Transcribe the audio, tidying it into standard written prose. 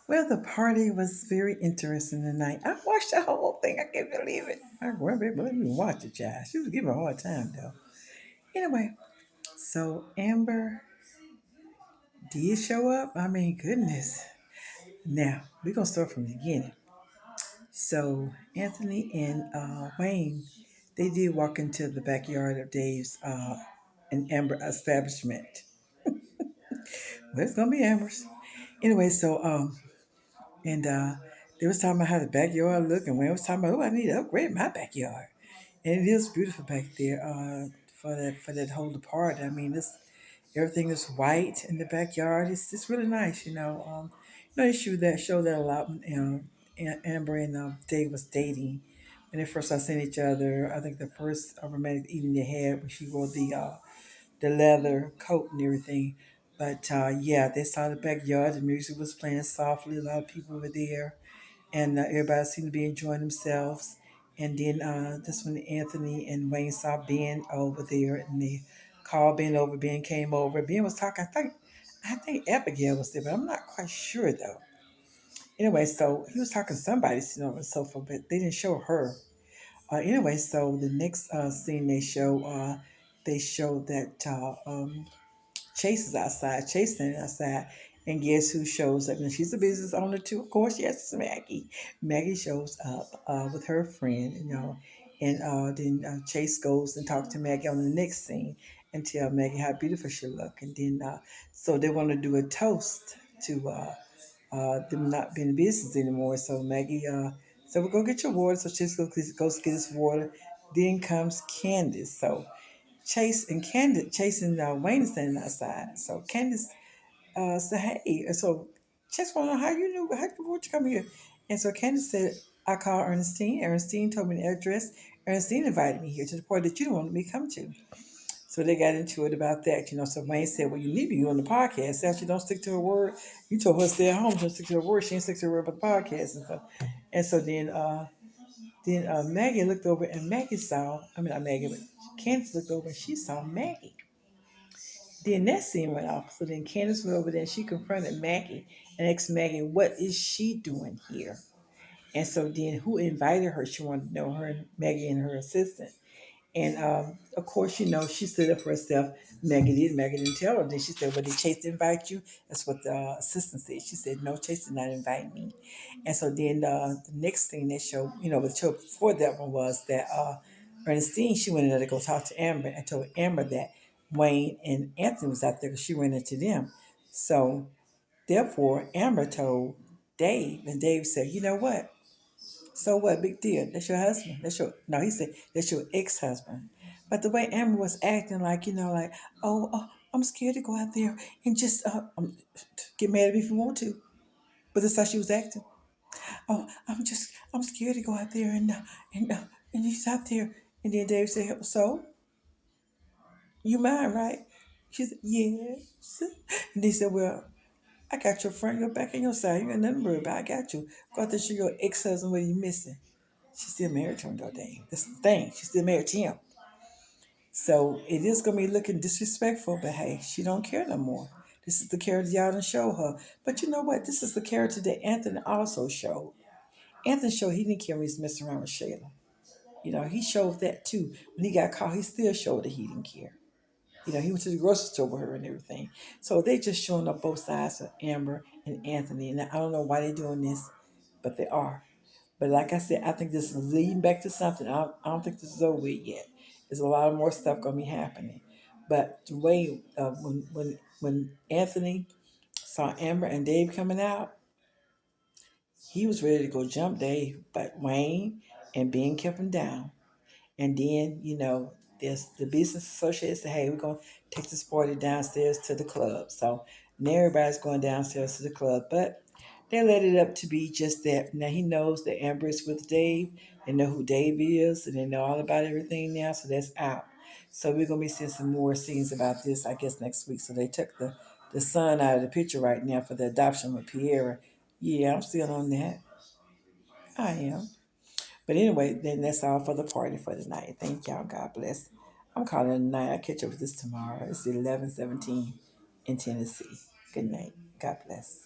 Well, the party was very interesting tonight. I watched the whole thing. I can't believe it. My grandbaby let me watch it, child. She was giving me a hard time, though. Anyway, so Amber did show up. I mean, goodness. Now, we're going to start from the beginning. So, Anthony and Wayne, they did walk into the backyard of Dave's and Amber establishment. Well, it's going to be Amber's. Anyway, and they was talking about how the backyard looked, and Wayne was talking about, oh, I need to upgrade my backyard. And it is beautiful back there for that whole part. I mean, this everything is white in the backyard. It's really nice, you know. They show that a lot. Amber and Dave was dating when they first started seeing each other. I think the first romantic evening they had when she wore the leather coat and everything. But yeah, they saw the backyard. The music was playing softly. A lot of people were there, and everybody seemed to be enjoying themselves. And then that's when Anthony and Wayne saw Ben over there, and they called Ben over. Ben came over. Ben was talking. I think Abigail was there, but I'm not quite sure though. Anyway, so he was talking to somebody sitting on the sofa, but they didn't show her. Anyway, so the next scene they show that Chase is outside, Chase standing outside, and guess who shows up? And she's a business owner too, of course. Yes, it's Maggie. Maggie shows up with her friend, and then Chase goes and talks to Maggie on the next scene and tell Maggie how beautiful she look. And then so they want to do a toast to them not being in business anymore. So Maggie so we'll go get your water. So Chase goes get his water. Then comes Candace. So Chase and Wayne is standing outside. So Candace said, "Hey," so Chase want to know how you knew how would you come here? And so Candace said, "I called Ernestine. Ernestine told me the address. Ernestine invited me here to the party that you wanted me to come to." So they got into it about that. So Wayne said, "Well, you need to be on the podcast. Since she don't stick to her word, you told her to stay at home. She don't stick to her word. She didn't stick to her word about the podcast and stuff." And so then Maggie looked over and Maggie saw. I mean, not Maggie, but Candace looked over and she saw Maggie. Then that scene went off. So then Candace went over there and she confronted Maggie and asked Maggie, what is she doing here? And so then who invited her? She wanted to know her, Maggie and her assistant. And of course, she stood up for herself. Maggie did. Maggie didn't tell her. Then she said, well, did Chase invite you? That's what the assistant said. She said, no, Chase did not invite me. And so then the next thing they showed, the show before that one was that Ernestine, she went in there to go talk to Amber and told Amber that Wayne and Anthony was out there because she went into them. So therefore, Amber told Dave, and Dave said, you know what? So what? Big deal. That's your husband. No, he said, that's your ex-husband. But the way Amber was acting like, I'm scared to go out there and just get mad at me if you want to. But that's how she was acting. Oh, I'm scared to go out there and, uh, and he's out there. And then Dave said, so you mind, right? She said, yes. And they said, well, I got your front, your back, and your side. You got nothing to worry about. I got you. Go out there and show your ex-husband what you missing. She's still married to him though, dang. That's the thing. She's still married to him. So it is gonna be looking disrespectful, but hey, she don't care no more. This is the character y'all done show her. But you know what? This is the character that Anthony also showed. Anthony showed he didn't care when he's messing around with Shayla. He showed that too. When he got caught, he still showed that he didn't care. He went to the grocery store with her and everything. So they just showing up both sides of Amber and Anthony. And I don't know why they're doing this, but they are. But like I said, I think this is leading back to something. I don't think this is over with yet. There's a lot of more stuff going to be happening. But the way when Anthony saw Amber and Dave coming out, he was ready to go jump Dave, but Wayne and Ben kept him down. And then, there's the business associates say, hey, we're going to take this party downstairs to the club. So now everybody's going downstairs to the club. But they let it up to be just that. Now he knows that Amber is with Dave. They know who Dave is, and they know all about everything now. So that's out. So we're going to be seeing some more scenes about this, I guess, next week. So they took the son out of the picture right now for the adoption with Pierre. Yeah, I'm still on that. I am. But anyway, then that's all for the party for tonight. Thank y'all. God bless. I'm calling it a night. I'll catch up with this tomorrow. It's 11:17 in Tennessee. Good night. God bless.